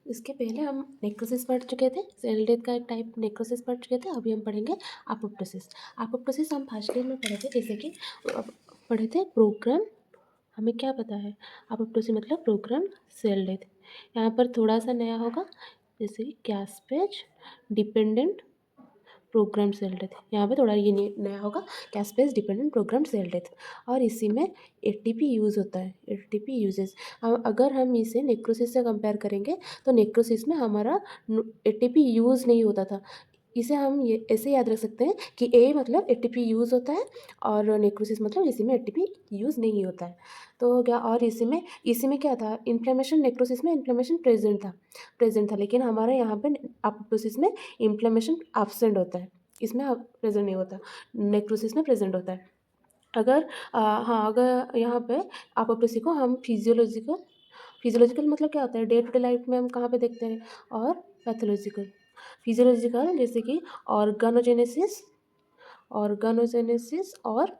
इसके पहले हम नेक्रोसिस पढ़ चुके थे, सेल डेथ का एक टाइप नेक्रोसिस पढ़ चुके थे। अभी हम पढ़ेंगे अपोप्टोसिस। अपोप्टोसिस हम फर्स्ट ईयर में पढ़े थे, जैसे कि पढ़े थे प्रोग्राम। हमें क्या पता है अपोप्टोसिस मतलब प्रोग्राम सेल डेथ। यहाँ पर थोड़ा सा नया होगा, जैसे कि caspase dependent program cell death. यहाँ पे थोड़ा ये नया होगा, caspase dependent program cell death. और इसी में एटीपी यूज़ होता है, एटीपी यूजेस। अगर हम इसे नेक्रोसिस से कंपेयर करेंगे तो नेक्रोसिस में हमारा एटीपी यूज़ नहीं होता था। इसे हम ये ऐसे याद रख सकते हैं कि ए मतलब एटीपी यूज़ होता है और नेक्रोसिस मतलब इसी में एटीपी यूज़ नहीं होता है। तो क्या, और इसी में क्या था, इन्फ्लेमेशन, नेक्रोसिस में इन्फ्लेमेशन प्रेजेंट था, लेकिन हमारे यहाँ पे अपोप्टोसिस में इन्फ्लेमेशन एब्सेंट होता है, इसमें प्रेजेंट नहीं होता, नेक्रोसिस में प्रेजेंट होता है। अगर हाँ, अगर यहाँ पे अपोप्टोसिस को हम फिजियोलॉजिकल मतलब क्या होता है, डे टू डे लाइफ में हम कहाँ पे देखते हैं, और पैथोलॉजिकल। फिजियोलॉजिकल जैसे कि ऑर्गेनोजेनेसिस, और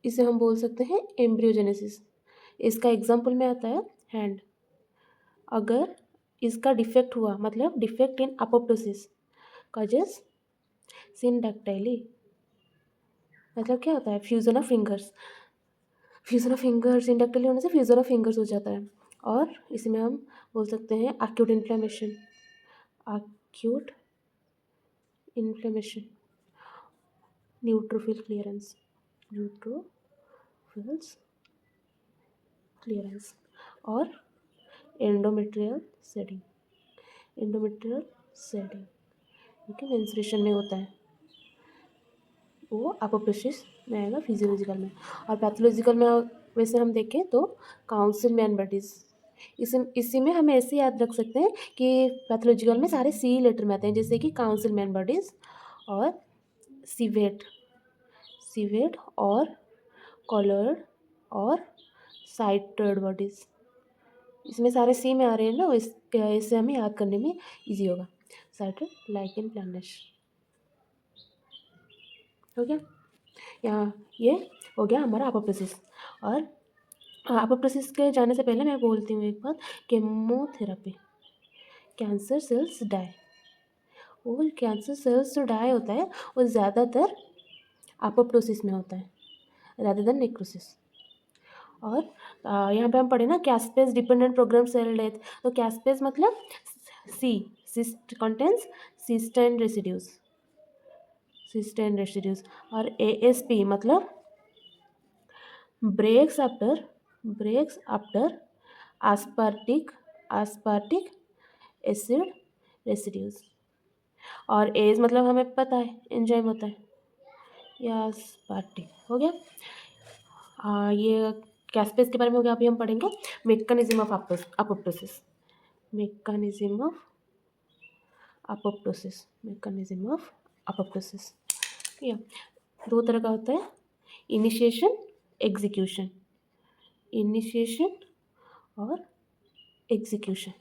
इसे हम बोल सकते हैं एम्ब्रियोजेनेसिस। इसका एग्जाम्पल में आता है हैंड। अगर इसका डिफेक्ट हुआ, मतलब defect in apoptosis causes syndactyly, मतलब क्या होता है, fusion of fingers. Fusion of fingers इंडक्टिली होने से फ्यूजन ऑफ फिंगर्स हो जाता है। और इसमें हम बोल सकते हैं acute inflammation, acute inflammation, neutrophil clearance, neutrophils clearance, और एंडोमेट्रियल सेडिंग, एंडोमेट्रियल सेडिंग, ठीक है, मेंस्ट्रुएशन में होता है, वो अपोप्टोसिस में आएगा फिजियोलॉजिकल में। और पैथोलॉजिकल में वैसे हम देखें तो काउंसिल मैन बॉडीज, इसी में हम ऐसे याद रख सकते हैं कि पैथोलॉजिकल में सारे सी लेटर में आते हैं, जैसे कि काउंसिल मैन बॉडीज और सीवेट, और कॉलर्ड और साइटेड बॉडीज, इसमें सारे सी में आ रहे हैं ना, इससे हमें याद करने में इजी होगा। साइटेड लाइकेन प्लानिश हो गया। यहाँ ये हो गया हमारा अपोप्टोसिस। और अपोप्टोसिस के जाने से पहले मैं बोलती हूँ एक बात, केमोथेरेपी, कैंसर सेल्स डाई, वो कैंसर सेल्स जो डाई होता है वो ज़्यादातर अपोप्टोसिस में होता है रादर देन नेक्रोसिस। और यहाँ पे हम पढ़े ना caspase dependent program cell death. तो कैस्पेज मतलब C, cysteine contains cysteine residues, और एएसपी मतलब breaks after aspartic acid residues. और एज मतलब हमें पता है एंजाइम होता है, या एस्पार्टिक हो गया। ये कैस्पेस के बारे में हो गया। अभी हम पढ़ेंगे mechanism of apoptosis, mechanism of apoptosis. ठीक है, दो तरह का होता है, इनिशिएशन, एग्जीक्यूशन, इनिशिएशन और एग्जीक्यूशन।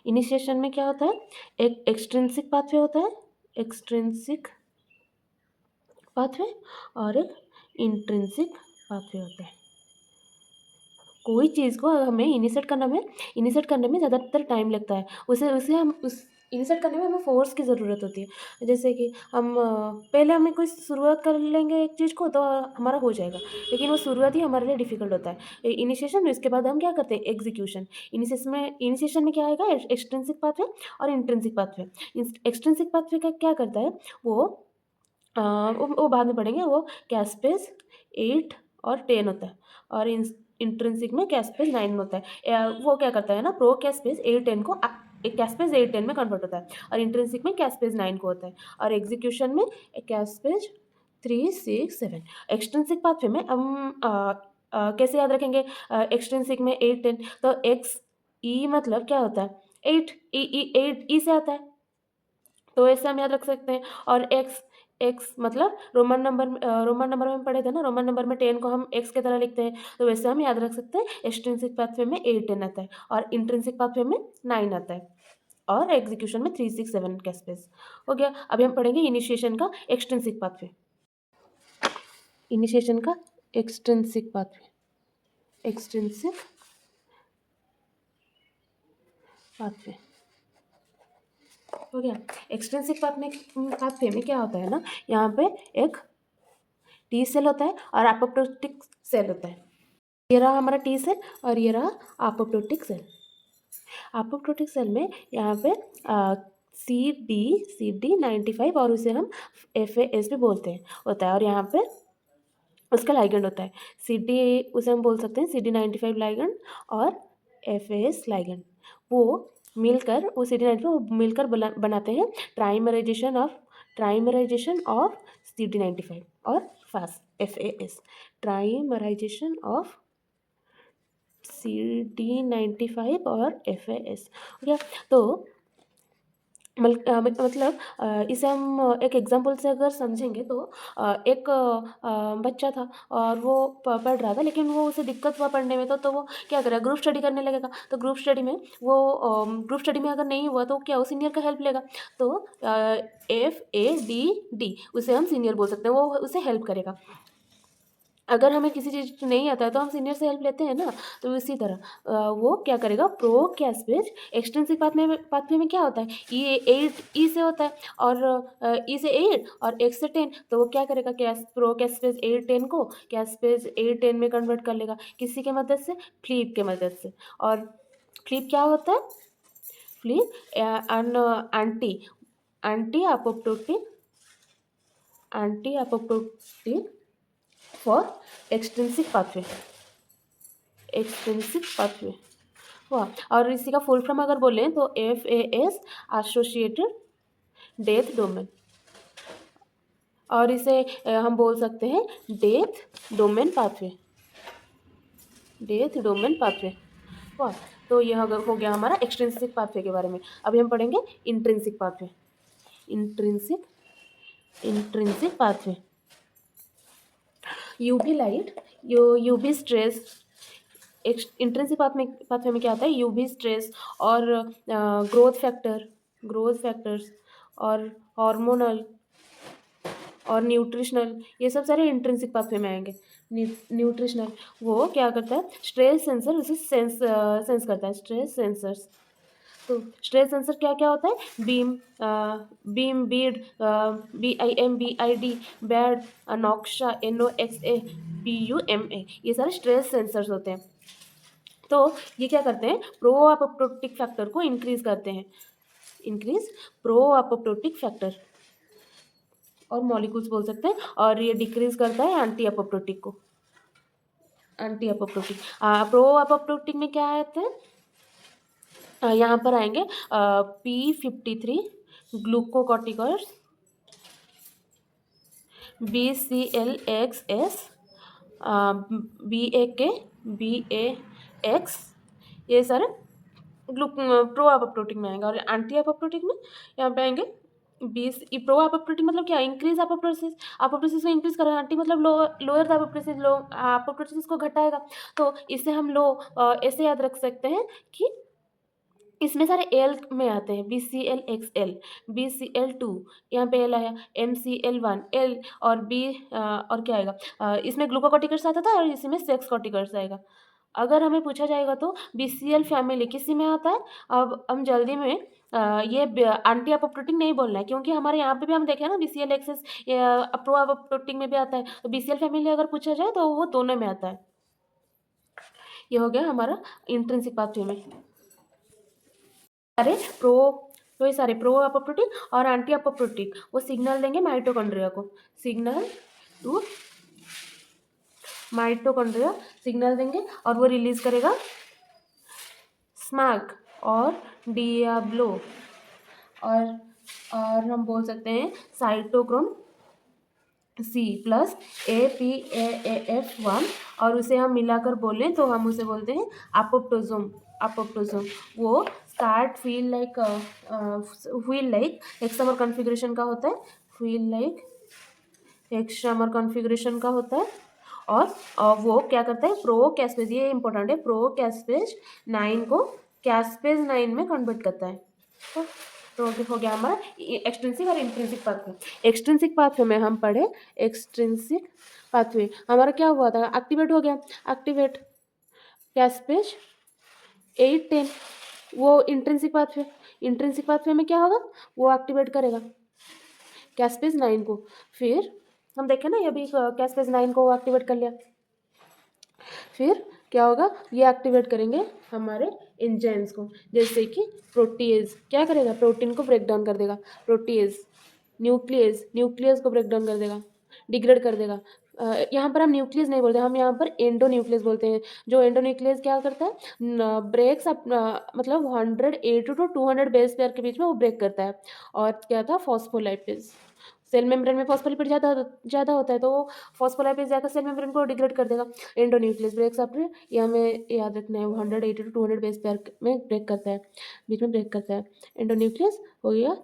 इनिशिएशन में क्या होता है, एक एक्सट्रिंसिक पाथवे होता है, एक्सट्रिंसिक पाथवे, और एक इंट्रिंसिक पाथवे होता है। कोई चीज़ को हमें इनिशिएट करने में ज़्यादातर टाइम लगता है, उसे हम उस इनिशिएट करने में हमें फोर्स की ज़रूरत होती है। जैसे कि हम पहले हमें कोई शुरुआत कर लेंगे एक चीज़ को तो हमारा हो जाएगा, लेकिन वो शुरुआत ही हमारे लिए डिफ़िकल्ट होता है इनिशिएशन में। इसके बाद हम क्या करते हैं, एग्जीक्यूशन। इनिशिएशन में क्या आएगा, एक्सट्रिंसिक पाथवे और इंट्रिंसिक पाथवे। एक्सट्रिंसिक पाथवे का क्या करता है, वो बाद में पढ़ेंगे, वो कैस्पेज 8 और 10 होता है, और इंट्रिंसिक में कैस्पेज 9 होता है। वो क्या करता है ना, प्रो कैस्पेज 8-10 को कैस्पेज 8-10 में कन्वर्ट होता है, और इंट्रिंसिक में कैस्पेज 9 को होता है, और एग्जीक्यूशन में कैस्पेज 3-6-7। एक्सट्रिंसिक पाथवे में हम कैसे याद रखेंगे, एक्सट्रिंसिक में 8-10, तो एक्स ई मतलब क्या होता है, 8 8 ई से आता है, तो ऐसे हम याद रख सकते हैं। और एक्स मतलब रोमन नंबर में हम पढ़े थे ना, रोमन नंबर में 10 को हम एक्स की तरह लिखते हैं, तो वैसे हम याद रख सकते हैं। एक्सट्रिंसिक पाथवे में 8-10 आता है, और इंट्रिंसिक पाथवे में 9 आता है, और एग्जीक्यूशन में 3-6-7 का स्पेस हो गया। अभी हम पढ़ेंगे इनिशिएशन का एक्सट्रिंसिक पाथवे, इनिशिएशन का एक्सट्रिंसिक पाथवे, एक्सट्रिंसिक पाथवे हो गया। एक्सट्रिंसिक पाथवे में क्या होता है ना, यहाँ पे एक टी सेल होता है और एपोप्टोटिक सेल होता है। ये रहा हमारा टी सेल और ये रहा एपोप्टोटिक सेल। एपोप्टोटिक सेल में यहाँ पे CD95 और उसे हम FAS भी बोलते हैं होता है, और यहाँ पे उसका लाइगेंड होता है उसे हम बोल सकते हैं CD95 लाइगेंड और FAS लाइगेंड। वो मिलकर बनाते हैं ट्राइमराइजेशन ऑफ CD95 और FAS। ट्राइमराइजेशन ऑफ CD95 और FAS हो गया। तो मतलब इसे हम एक एग्जांपल से अगर समझेंगे तो एक बच्चा था और वो पढ़ रहा था, लेकिन वो उसे दिक्कत हुआ पढ़ने में, तो वो क्या करेगा, ग्रुप स्टडी करने लगेगा। तो ग्रुप स्टडी में अगर नहीं हुआ तो क्या वो सीनियर का हेल्प लेगा। तो FADD उसे हम सीनियर बोल सकते हैं, वो उसे हेल्प करेगा। अगर हमें किसी चीज़ नहीं आता है तो हम सीनियर से हेल्प लेते हैं ना। तो इसी तरह वो क्या करेगा, प्रोकैस्पेज एक्सटेंसिव पाथवे में क्या होता है, ई से होता है और ई से 8 और एक्स से 10। तो वो क्या करेगा, प्रोकैस्पेज 8-10 को कैस्पेज 8-10 में कन्वर्ट कर लेगा, किसी के मदद से, फ्लिप के मदद से। और फ्लिप क्या होता है, flip anti apoptotic for extensive pathway हुआ। और इसी का फुल फॉर्म अगर बोलें तो FAS एसोसिएटेड डेथ डोमेन, और इसे हम बोल सकते हैं डेथ डोमेन पाथवे हुआ। तो यह हो गया हमारा एक्सट्रिंसिक पाथवे के बारे में। अभी हम पढ़ेंगे intrinsic pathway. Intrinsic pathway, UV light, UV stress. Intrinsic pathway में क्या होता है, यूवी स्ट्रेस और ग्रोथ फैक्टर्स और हार्मोनल और न्यूट्रिशनल, ये सब सारे इंट्रिंसिक पाथवे में आएंगे। न्यूट्रिशनल वो क्या करता है, स्ट्रेस सेंसर उसे सेंस करता है, स्ट्रेस सेंसर्स। तो स्ट्रेस सेंसर क्या क्या होता है, BID, BIMBID, BAD, NOXA, NOXA, PUMA, ये सारे स्ट्रेस सेंसर्स होते हैं। तो ये क्या करते हैं, प्रो एपोप्टोटिक फैक्टर को इंक्रीज करते हैं, प्रो एपोप्टोटिक फैक्टर और मॉलिक्यूल्स बोल सकते हैं, और ये डिक्रीज करता है एंटी एपोप्टोटिक को। प्रो एपोप्टोटिक में क्या आते हैं, यहाँ पर आएंगे P53 ग्लूकोकॉर्टिकॉइड्स, BCLXS, BAX, ये सारे प्रो एपोप्टोटिक में आएंगे। और एंटी एपोप्टोटिक में यहाँ पे आएंगे प्रो एपोप्टोटिक मतलब क्या, इंक्रीज एपोप्टोसिस को इंक्रीज करेगा, एंटी मतलब लोअर एपोप्टोसिस को घटाएगा। तो इसे हम ऐसे याद रख सकते हैं कि इसमें सारे एल में आते हैं, BCLXL, BCL2, यहाँ पे एल आया, MCL1, एल और बी और क्या आएगा, इसमें ग्लूकोकॉर्टिकॉइड्स आता था और इसमें सेक्स कॉर्टिकॉइड्स आएगा। अगर हमें पूछा जाएगा तो BCL फैमिली किसी में आता है, अब हम जल्दी में ये एंटी एपोप्टोटिक नहीं बोलना है, क्योंकि हमारे यहाँ पे भी हम देखें ना BCLXS प्रो एपोप्टोटिक में भी आता है। तो BCL फैमिली अगर पूछा जाए तो वो दोनों में आता है। ये हो गया हमारा इंट्रिंसिक पाथवे में सारे प्रो एपोप्टोटिक और एंटी एपोप्टोटिक वो सिग्नल देंगे माइटोकॉन्ड्रिया को, सिग्नल देंगे और वो रिलीज करेगा स्मैक और डियाब्लो, और हम बोल सकते हैं साइटोक्रोम C प्लस APAF1, और उसे हम मिलाकर बोलें तो हम उसे बोलते हैं एपोप्टोसोम। वो स्टार्ट फील लाइक हेक्सामर कॉन्फ़िगरेशन का होता है, और वो क्या करता है, प्रोकैस्पेज, ये इंपॉर्टेंट है, प्रोकैस्पेज 9 को कैस्पेज 9 में कन्वर्ट करता है। तो हो गया हमारा एक्सट्रिंसिक और इंट्रिंसिक पाथवे। एक्सट्रिंसिक पाथवे में हम पढ़े, एक्सट्रिंसिक पाथवे हमारा क्या हुआ था, एक्टिवेट हो गया, कैस्पेज 8-10 वो इंट्रिंसिक पाथवे में क्या होगा, वो एक्टिवेट करेगा कैस्पेज 9 को। फिर हम देखें ना, ये भी कैस्पेज 9 को एक्टिवेट कर लिया। फिर क्या होगा, ये एक्टिवेट करेंगे हमारे एंजाइम्स को, जैसे कि प्रोटीएज क्या करेगा, प्रोटीन को ब्रेक डाउन कर देगा। प्रोटीएज, न्यूक्लियस को ब्रेक डाउन कर देगा, डिग्रेड कर देगा। यहाँ पर हम न्यूक्लियस नहीं बोलते, हम यहाँ पर एंडोन्यूक्लियस बोलते हैं। जो एंडोन्यूक्लियस क्या करता है, ब्रेक्स मतलब 180 to 200 बेस पेयर के बीच में वो ब्रेक करता है। और क्या था, फॉस्फोलाइपेज। सेल मेम्ब्रेन में फॉस्फोलिपिड ज़्यादा होता है, तो वो फॉस्फोलाइपेज जाकर सेल मेम्ब्रेन को डिग्रेड कर देगा। एंडोन्यूक्लियस ब्रेक्स आफ्टर, ये हमें याद रखना है, 180 to 200 बेस पेयर में ब्रेक करता है, बीच में ब्रेक करता है। एंडोन्यूक्लियस हो गया,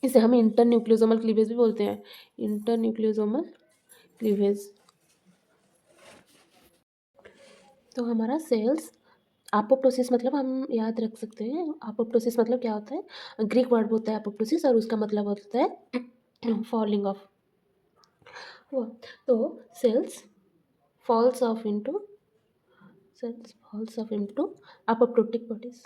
इसे हम इंटरन्यूक्लियोसोमल क्लीवेज भी बोलते हैं, इंटरन्यूक्लियोसोमल क्लीवेज। तो हमारा सेल्स एपोप्टोसिस, मतलब हम याद रख सकते हैं, एपोप्टोसिस मतलब क्या होता है, ग्रीक वर्ड होता है एपोप्टोसिस, और उसका मतलब होता है फॉलिंग ऑफ। हुआ, तो cells falls off into apoptotic bodies।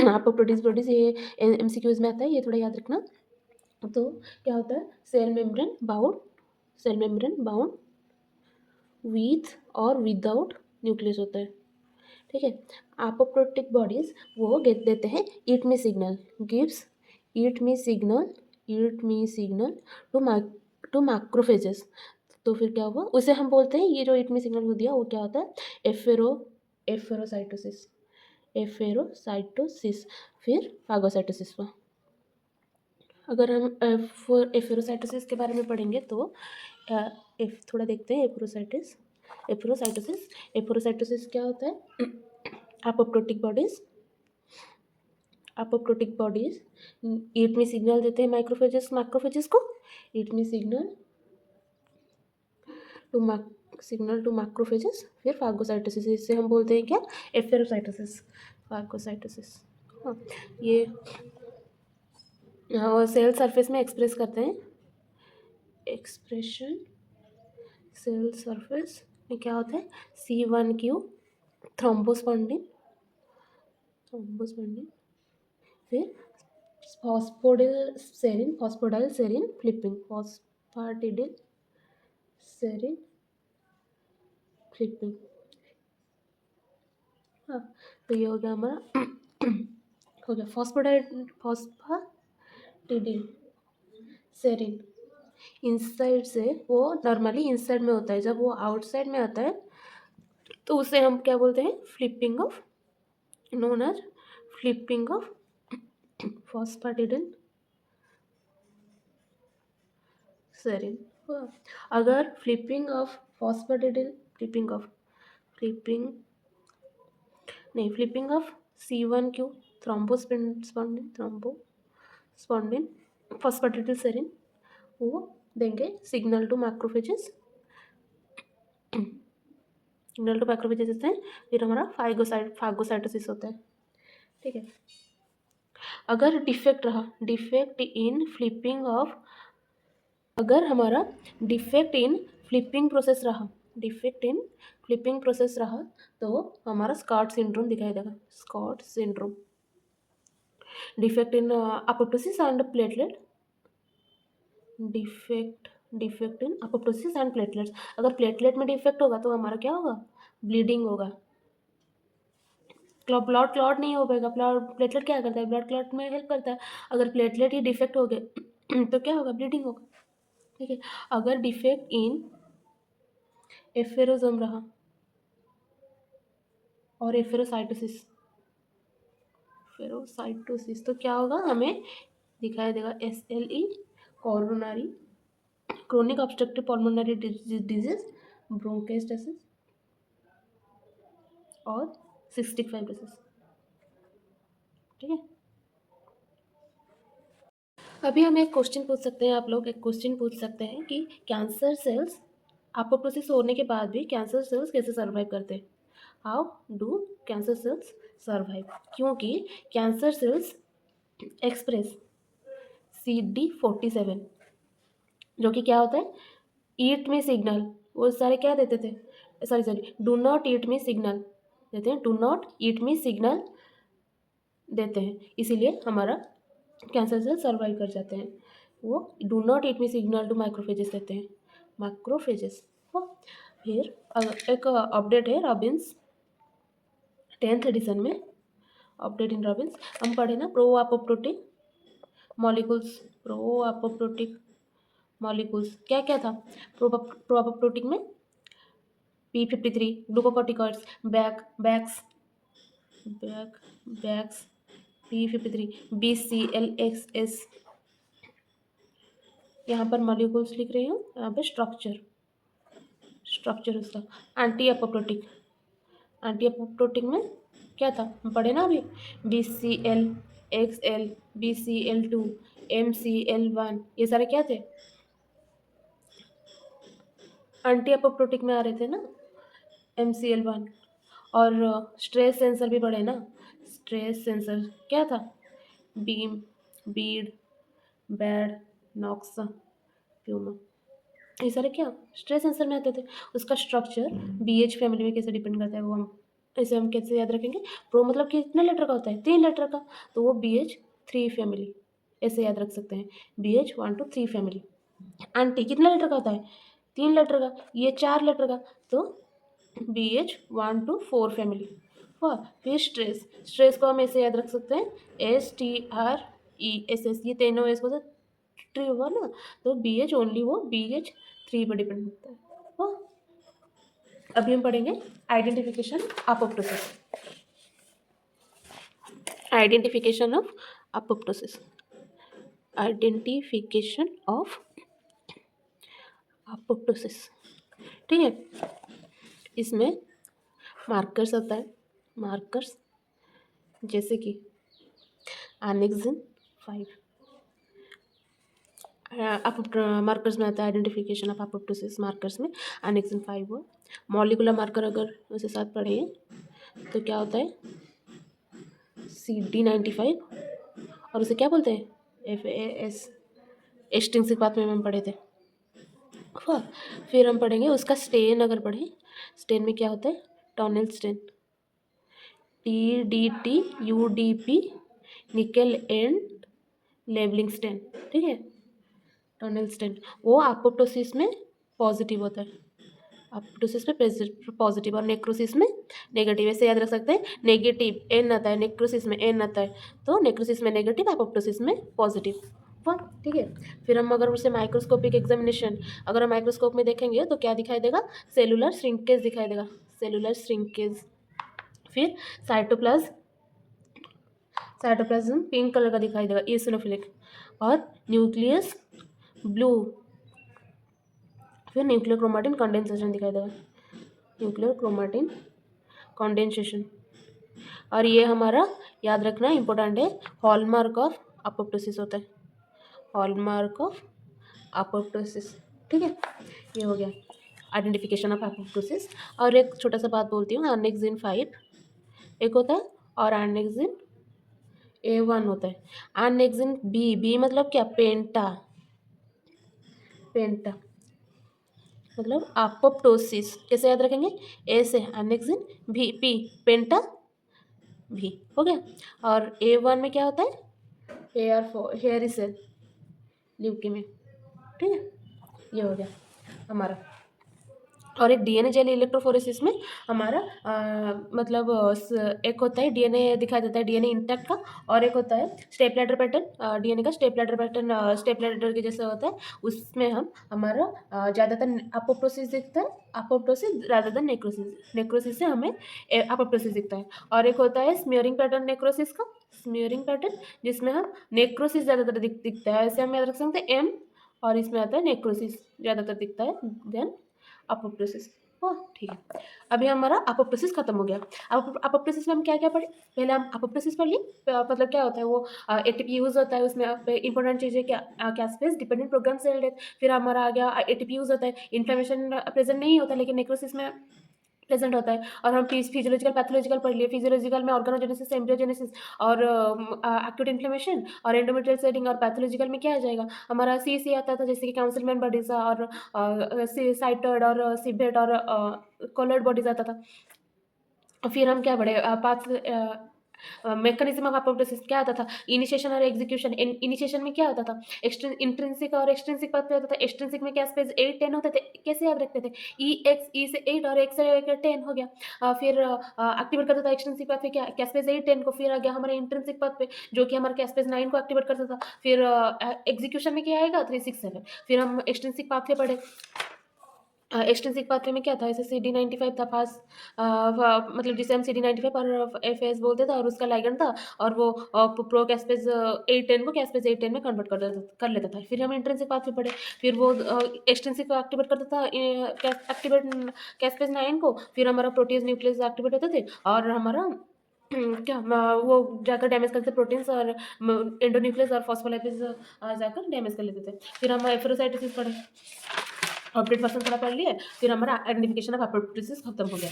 apoptotic bodies ये MCQs में आता है, ये थोड़ा याद रखना। तो क्या होता है, सेल मेम्ब्रेन बाउंड विथ और विदाउट न्यूक्लियस होता है, ठीक है। एपोप्टोटिक बॉडीज वो देते हैं eat me signal, gives eat me signal to macrophages. तो फिर क्या हुआ, उसे हम बोलते हैं, ये जो ईट मी सिग्नल को दिया वो क्या होता है, एफेरोसाइटोसिस। फिर फागोसाइटोसिस हुआ। अगर हम एफेरोसाइटोसिस के बारे में पढ़ेंगे तो थोड़ा देखते हैं एफेरोसाइटोसिस क्या होता है। एपोप्टोटिक बॉडीज ईट मी सिग्नल देते हैं मैक्रोफेजेस को, ईट मी सिग्नल टू मैक्रोफेजेस। फिर फागोसाइटोसिस, इससे हम बोलते हैं क्या, फागोसाइटोसिस। हाँ, ये सेल सरफेस में एक्सप्रेस करते हैं, सेल सरफेस में क्या होता है, C1q थ्रोम्बोस्पोंडिन, फिर फॉस्फोडाइल सेरिन फ्लिपिंग। हाँ, तो ये हो गया हमारा हो गया फॉस्फाटिडिल सेरिन। इनसाइड से, वो नॉर्मली इनसाइड में होता है, जब वो आउटसाइड में आता है तो उसे हम क्या बोलते हैं, flipping of, known as flipping of phosphatidyl serine. अगर flipping of C1q thrombospondin phosphatidyl serine, वो देंगे सिग्नल टू मैक्रोफेजेस देते हैं। फिर हमारा फागोसाइटोसिस होता है, ठीक है। अगर हमारा डिफेक्ट इन फ्लिपिंग प्रोसेस रहा तो हमारा स्कॉट सिंड्रोम दिखाई देगा, defect in apoptosis and platelet, defect in apoptosis and platelets. अगर प्लेटलेट में डिफेक्ट होगा तो हमारा क्या होगा, ब्लीडिंग होगा, ब्लड क्लॉट नहीं हो पाएगा। प्लेटलेट क्या करता है, ब्लड क्लॉट में हेल्प करता है। अगर प्लेटलेट ही डिफेक्ट हो गए तो क्या होगा, ब्लीडिंग होगा, ठीक है। अगर डिफेक्ट इन एफेरोसोम रहा और फेरोसाइटोसिस तो क्या होगा, हमें दिखाई देगा SLE, chronic obstructive pulmonary disease, bronchitis और सिस्टिक फाइब्रोसिस, ठीक है। अभी हम एक क्वेश्चन पूछ सकते हैं, आप लोग एक क्वेश्चन पूछ सकते हैं कि कैंसर सेल्स एपोप्टोसिस होने के बाद भी कैंसर सेल्स कैसे सर्वाइव करते हैं, how do cancer cells survive. क्योंकि कैंसर सेल्स एक्सप्रेस CD47, जो कि क्या होता है, ईट में सिग्नल, वो सारे क्या देते थे, sorry do not eat me signal देते हैं, do not eat me signal देते हैं, इसीलिए हमारा कैंसर सेल सर्वाइव कर जाते हैं। वो do not eat me signal to macrophages देते हैं, माइक्रोफेजेस। फिर एक अपडेट है रॉबिन्स 10th एडिशन में, अपडेट इन रॉबिन्स हम पढ़े ना, pro apoptotic molecules, pro apoptotic molecules क्या क्या था प्रो अपोप्टोटिक में? P53 glucocorticoids, backs P53 BCLXS। यहाँ पर मॉलिक्यूल्स लिख रही हूँ, यहाँ पे स्ट्रक्चर उसका। एंटी अपोप्टोटिक में क्या था हम पढ़े ना अभी, BCLXL BCL2 MCL1, ये सारे क्या थे? एंटी अपोप्टोटिक में आ रहे थे ना, MCL1। और स्ट्रेस सेंसर भी पढ़े ना, स्ट्रेस सेंसर क्या था? BIM, BID, BAD, NOXA, PUMA, ये सारे क्या स्ट्रेस सेंसर में आते थे। उसका स्ट्रक्चर BH फैमिली में कैसे डिपेंड करता है वो हम कैसे याद रखेंगे? प्रो मतलब कितने लेटर का होता है? 3 लेटर का, तो वो BH3 फैमिली ऐसे याद रख सकते हैं, BH1 to 3 फैमिली। एंटी कितने लेटर का होता है? 3 लेटर का, ये 4 लेटर का, तो BH1 to 4 फैमिली। वाह। फिर स्ट्रेस को हम ऐसे याद रख सकते हैं, STRESS, ये तीनों एस को ट्री होगा ना, तो BH ओनली वो BH3 पर डिपेंड होता है। वाह। अभी हम पढ़ेंगे identification apoptosis, identification of apoptosis, identification of apoptosis. ठीक है, इसमें मार्कर्स होता है, मार्कर्स जैसे कि एनेक्सिन 5, मार्कर्स में आता है आइडेंटिफिकेशन ऑफ अपोप्टोसिस, मार्कर्स में एनेक्सिन 5 हो। मॉलिकुलर मार्कर अगर उसके साथ पढ़ें तो क्या होता है? CD95, और उसे क्या बोलते हैं? FAS, एक्सट्रिंसिक पाथ में हम पढ़े थे। फिर हम पढ़ेंगे उसका स्टेन, अगर पढ़ें स्टेन में क्या होता है? TUNEL stain, TDT UDP nick end labeling stain. ठीक है, टॉनेल स्टेन वो अपोप्टोसिस में पॉजिटिव होता है, अपोप्टोसिस में पॉजिटिव, और नेक्रोसिस में नेगेटिव, ऐसे याद रख सकते हैं। नेगेटिव N आता है, नेक्रोसिस में N आता है, तो नेक्रोसिस में नेगेटिव, अपोप्टोसिस में पॉजिटिव। हाँ ठीक है। फिर हम अगर उसे माइक्रोस्कोपिक एग्जामिनेशन, अगर हम माइक्रोस्कोप में देखेंगे तो क्या दिखाई देगा? सेलुलर श्रिंकेज दिखाई देगा, सेलुलर श्रिंकेज। फिर साइटोप्लाज्म पिंक कलर का दिखाई देगा, इसिनोफिलिक, और न्यूक्लियस ब्लू। फिर न्यूक्लियर क्रोमाटिन कंडेंसेशन दिखाई देगा, न्यूक्लियर क्रोमाटिन कंडेंसेशन। और ये हमारा याद रखना इंपॉर्टेंट है, हॉलमार्क ऑफ अपोप्टोसिस होता है, हॉलमार्क ऑफ अपोप्टोसिस। ठीक है, ये हो गया आइडेंटिफिकेशन ऑफ अपोप्टोसिस। और एक छोटा सा बात बोलती हूँ, एनेक्सिन 5 एक होता है, और एनेक्सिन A1 होता है। एनेक्सिन बी मतलब क्या? पेंटा मतलब अपोप्टोसिस, कैसे याद रखेंगे? ए से एनेक्सिन, P पेंटा भी हो गया। और A1 में क्या होता है? Hair cell leukemia. ठीक है, ये हो गया हमारा। और एक DNA जेल इलेक्ट्रोफोरेसिस में हमारा मतलब एक होता है DNA दिखाई देता है, DNA इंटैक्ट का, और एक होता है स्टेपलैडर पैटर्न, DNA का स्टेपलैडर पैटर्न, स्टेपलैडर के जैसे होता है, उसमें हमारा ज़्यादातर अपोप्टोसिस दिखता है, अपोप्टोसिस rather than नेक्रोसिस से हमें अपोप्टोसिस दिखता है। और एक होता है स्मीयरिंग पैटर्न नेक्रोसिस का, स्मीयरिंग पैटर्न, जिसमें हम नेक्रोसिस ज़्यादातर दिखता है, ऐसे हम याद रख सकते हैं M, और इसमें आता है नेक्रोसिस ज़्यादातर दिखता है देन अपोप्टोसिस। हाँ ठीक है, अभी हमारा अपोप्टोसिस खत्म हो गया। अब अपोप्टोसिस में हम क्या क्या पढ़े? पहले हम अपोप्टोसिस पढ़ लिए, मतलब क्या होता है वो, ATP यूज़ होता है उसमें, इंपॉर्टेंट चीज़ है क्या? कैस्पेस डिपेंडेंट प्रोग्राम सेल डेथ। फिर हमारा आ गया ATP यूज़ होता है, इन्फ्लेमेशन प्रेजेंट नहीं होता, लेकिन नेक्रोसिस में प्रेजेंट होता है। और हम फिजियोलॉजिकल पैथोलॉजिकल पढ़ लिए। फिजियोलॉजिकल में ऑर्गेनोजेनेसिस, एम्ब्रियोजेनेसिस और एक्यूट इन्फ्लेमेशन और एंडोमेट्रियल सेटिंग। और पैथोलॉजिकल में क्या आ जाएगा हमारा, सी आता था, जैसे कि काउंसिलमैन बॉडीज और साइटर्ड और सिबेट और कोलर्ड बॉडीज आता था। फिर हम क्या पढ़े, पाथ मैकेनिज्म ऑफ अपोप्टोसिस क्या आता था, इनिशिएशन और एग्जीक्यूशन। इनिशिएशन में क्या होता था, इंट्रिंसिक और एक्सट्रिंसिक पाथ पे होता था। एक्सट्रिंसिक में क्या स्पेस 8 10 होते थे, कैसे याद रखते थे, ई से 8 और एक्स से 10 हो गया। फिर एक्टिवेट करता था एक्सट्रिंसिक पाथ पे क्या स्पेस 8 10 को। फिर आ गया हमारे इंट्रिंसिक पाथ पे जो कि हमारे क्या स्पेस 9 को एक्टिवेट करता था। फिर एग्जीक्यूशन में क्या आएगा 3 6 7। फिर हम एक्सट्रिंसिक पाथ पे पढ़े। एक्सटेंसिव पाथवे में क्या था, जैसे CD95 था पास, मतलब जिसे हम CD95 और FAS बोलते थे, और उसका लाइगेंड था, और वो प्रो कैस्पेज 810 को कैस्पेज 810 में कन्वर्ट कर लेता था। फिर हम इंट्रिंसिक पाथवे पढ़े। फिर वो एक्सटेंसिव को एक्टिवेट करता था, एक्टिवेट कैस्पेज 9 को। फिर हमारा प्रोटीज न्यूक्लियस एक्टिवेट होते थे, और हमारा क्या वो जाकर डैमेज करते प्रोटीन्स, और एंडोन्यूक्लियस और फॉस्फोलाइपेज जाकर डैमेज कर लेते थे। फिर हम एफेरोसाइटोसिस पढ़े, अपडेट पर्सन थोड़ा पढ़ लिए। फिर हमारा आइडेंटिफिकेशन ऑफ अपोप्टोसिस खत्म हो गया।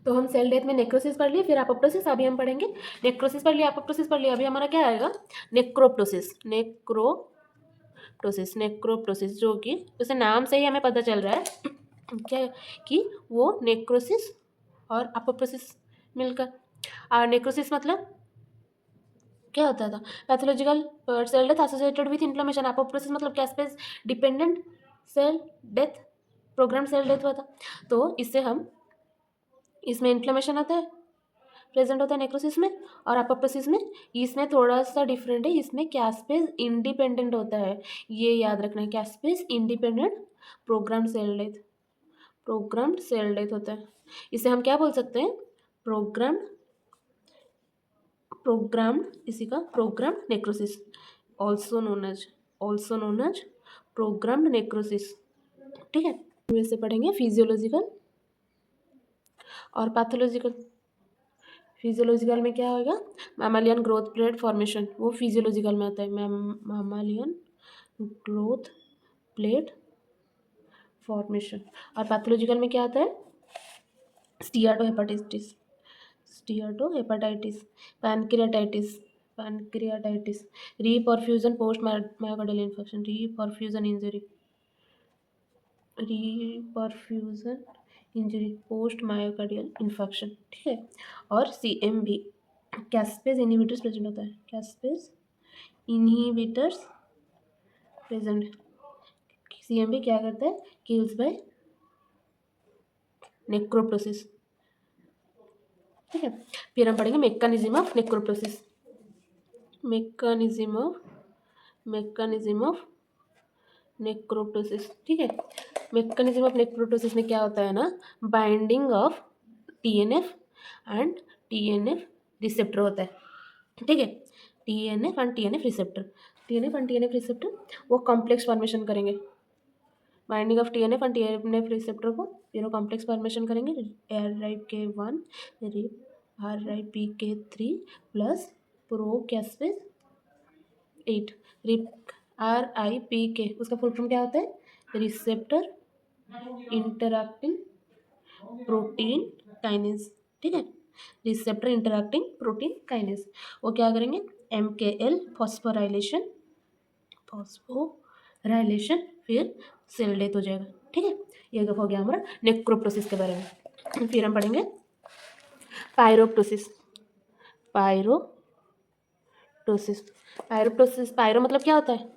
तो हम सेल डेथ में नेक्रोसिस पढ़ लिए, फिर अपोप्टोसिस अभी हम पढ़ेंगे। नेक्रोसिस पढ़ लिया, अपोप्टोसिस पढ़ लिया, अभी हमारा क्या आएगा, नेक्रोप्टोसिस। नेक्रोप्टोसिस जो कि उसे नाम से ही हमें पता चल रहा है क्या, कि वो नेक्रोसिस और अपोप्टोसिस मिलकर। और नेक्रोसिस मतलब क्या होता था, pathological cell death associated with inflammation. Apoptosis मतलब caspase dependent cell death, programme cell death हुआ था। तो इससे हम, इसमें इन्फ्लेमेशन आता है, प्रेजेंट होता है नेक्रोसिस में, और अपोप्टोसिस में इसमें थोड़ा सा डिफरेंट है, इसमें कैस्पेस इंडिपेंडेंट होता है। ये याद रखना है, caspase independent programme cell death, programme cell death होता है। इसे हम क्या बोल सकते हैं, प्रोग्राम इसी का program necrosis, also known as programmed necrosis. ठीक है, वैसे पढ़ेंगे फिजियोलॉजिकल और पैथोलॉजिकल। फिजियोलॉजिकल में क्या होगा, मैमालियन ग्रोथ प्लेट फॉर्मेशन, वो फिजियोलॉजिकल में आता है, मैमालियन ग्रोथ प्लेट फॉर्मेशन। और पैथोलॉजिकल में क्या आता है, steatohepatitis, pancreatitis, reperfusion post myocardial infection, reperfusion injury post myocardial infection. ठीक है, और CMV कैस्पेज इनहिबिटर्स प्रेजेंट होता है, कैस्पेज इनहिबिटर्स प्रेजेंट। CMV क्या करता है, किल्स बाय नेक्रोप्टोसिस। ठीक है, फिर हम पढ़ेंगे mechanism of necroptosis. Mechanism of necroptosis. ठीक है, मैकेनिज्म ऑफ नेक्रोप्टोसिस में क्या होता है ना, binding of TNF and TNF receptor होता है। ठीक है, TNF एंड TNF रिसेप्टर वो कॉम्प्लेक्स फॉर्मेशन करेंगे। Binding of TNF and TNF receptor को तीनों कॉम्प्लेक्स फॉर्मेशन करेंगे, RIPK1 RIPK3 प्लस प्रोकैस्पेज 8 RIPK, उसका फुल फॉर्म क्या होता है, रिसेप्टर इंटरैक्टिंग प्रोटीन काइनेज। ठीक है, रिसेप्टर इंटरैक्टिंग प्रोटीन काइनेज, वो क्या करेंगे, MKL फॉस्फोराइलेशन, फिर सेल डेथ हो जाएगा। ठीक है, ये हो गया हमारा नेक्रोप्टोसिस के बारे में। फिर हम पढ़ेंगे पायरोप्टोसिस। पायरो मतलब क्या होता है,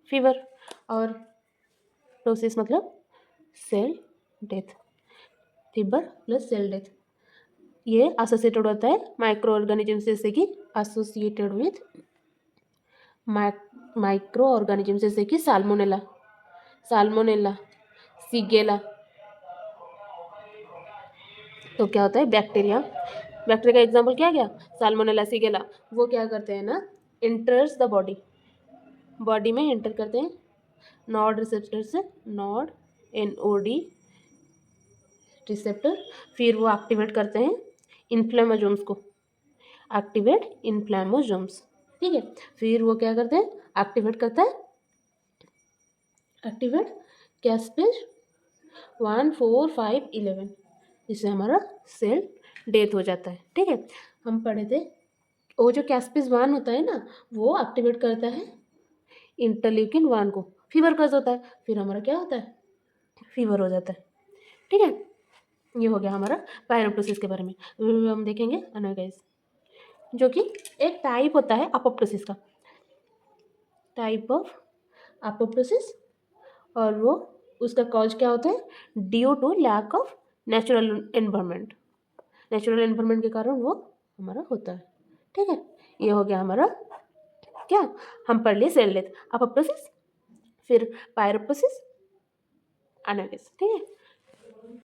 फीवर, और टोसिस मतलब cell death, fever plus cell death. ये एसोसिएटेड होता है माइक्रो ऑर्गेनिज्म से, जैसे कि एसोसिएटेड विथ माइक्रो ऑर्गेनिज्म जैसे कि साल्मोनेला, सीगेला। तो क्या होता है, बैक्टीरिया का एग्जांपल क्या गया, साल्मोनेला, सीगेला। वो क्या करते हैं ना, इंटर्स द बॉडी में एंटर करते हैं नॉड रिसेप्टर से, NOD रिसेप्टर। फिर वो एक्टिवेट करते हैं इन्फ्लेमोसोम्स को, ठीक है, फिर वो क्या करते हैं, एक्टिवेट कैस्पेज 1 4 5 11, इससे हमारा सेल डेथ हो जाता है। ठीक है, हम पढ़े थे वो जो कैस्पिस 1 होता है ना, वो एक्टिवेट करता है इंटरल्यूकिन 1 को, फीवर कज होता है, फिर हमारा क्या होता है, फीवर हो जाता है। ठीक है, ये हो गया हमारा पायरोप्टोसिस के बारे में। हम देखेंगे अनागाइज, जो कि एक टाइप होता है अपोप्टोसिस का, टाइप ऑफ अपोप्टोसिस, और वो उसका कॉज क्या होता है, due to lack of natural environment, natural environment के कारण वो हमारा होता है। ठीक है, ये हो गया हमारा क्या, हम पढ़ लिए सेल डेथ, अपोप्टोसिस, फिर पायरोप्टोसिस, एनालिसिस। ठीक है,